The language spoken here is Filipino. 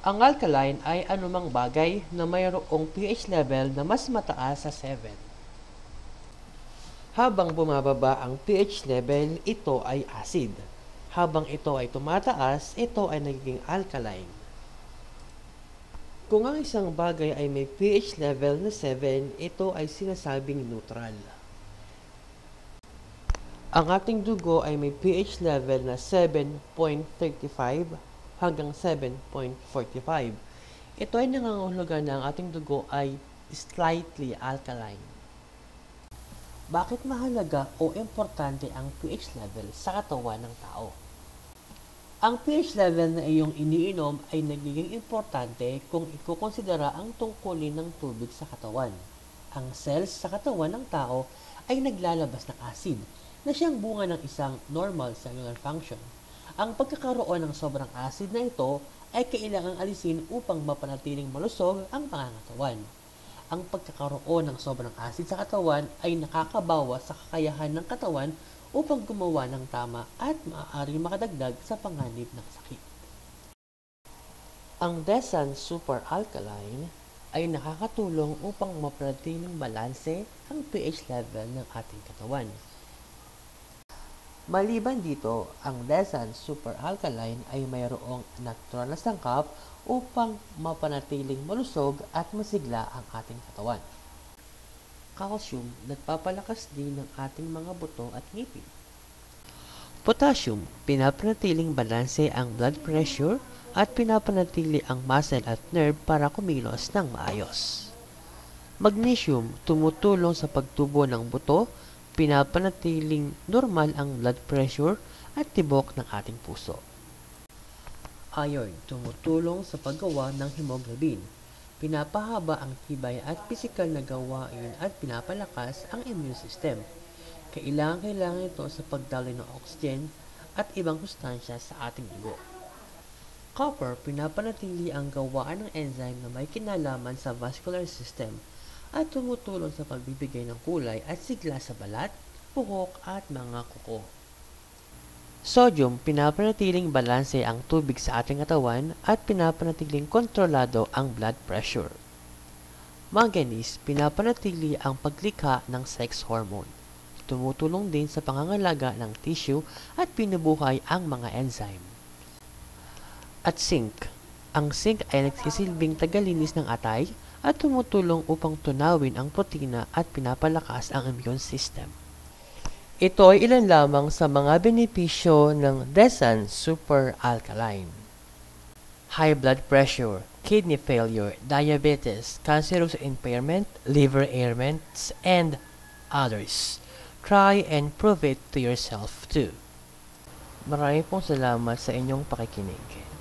Ang alkaline ay anumang bagay na mayroong pH level na mas mataas sa 7. Habang bumababa ang pH level, ito ay acid. Habang ito ay tumataas, ito ay nagiging alkaline. Kung ang isang bagay ay may pH level na 7, ito ay sinasabing neutral. Ang ating dugo ay may pH level na 7.35 hanggang 7.45. Ito ay nangangahulugan na ang ating dugo ay slightly alkaline. Bakit mahalaga o importante ang pH level sa katawan ng tao? Ang pH level na iyong iniinom ay nagiging importante kung ikukonsidera ang tungkulin ng tubig sa katawan. Ang cells sa katawan ng tao ay naglalabas ng acid na siyang bunga ng isang normal cellular function. Ang pagkakaroon ng sobrang acid na ito ay kailangang alisin upang mapanatiling malusog ang pangangatawan. Ang pagkakaroon ng sobrang acid sa katawan ay nakakabawas sa kakayahan ng katawan upang gumawa ng tama at maaaring makadagdag sa panganib ng sakit. Ang Desan Super Alkaline ay nakakatulong upang mapanatiling balanse ang pH level ng ating katawan. Maliban dito, ang Desan Super Alkaline ay mayroong natural na sangkap upang mapanatiling malusog at masigla ang ating katawan. Calcium, nagpapalakas din ng ating mga buto at ngipin. Potassium, pinapanatiling balanse ang blood pressure at pinapanatili ang muscle at nerve para kumilos ng maayos. Magnesium, tumutulong sa pagtubo ng buto, pinapanatiling normal ang blood pressure at tibok ng ating puso. Iron, tumutulong sa paggawa ng hemoglobin. Pinapahaba ang tibay at pisikal na gawain at pinapalakas ang immune system. Kailangan ito sa pagdaloy ng oxygen at ibang sustansya sa ating dugo. Copper, pinapanatili ang gawaan ng enzyme na may kinalaman sa vascular system at tumutulong sa pagbibigay ng kulay at sigla sa balat, buhok at mga kuko. Sodium, pinapanatiling balanse ang tubig sa ating katawan at pinapanatiling kontrolado ang blood pressure. Manganese, pinapanatili ang paglikha ng sex hormone. Tumutulong din sa pangangalaga ng tissue at pinubuhay ang mga enzyme. At zinc, ang zinc ay nagsisilbing tagalinis ng atay at tumutulong upang tunawin ang protina at pinapalakas ang immune system. Ito ay ilan lamang sa mga benepisyo ng Desan Super Alkaline. High blood pressure, kidney failure, diabetes, cancerous impairment, liver ailments, and others. Try and prove it to yourself too. Maraming pong salamat sa inyong pakikinig.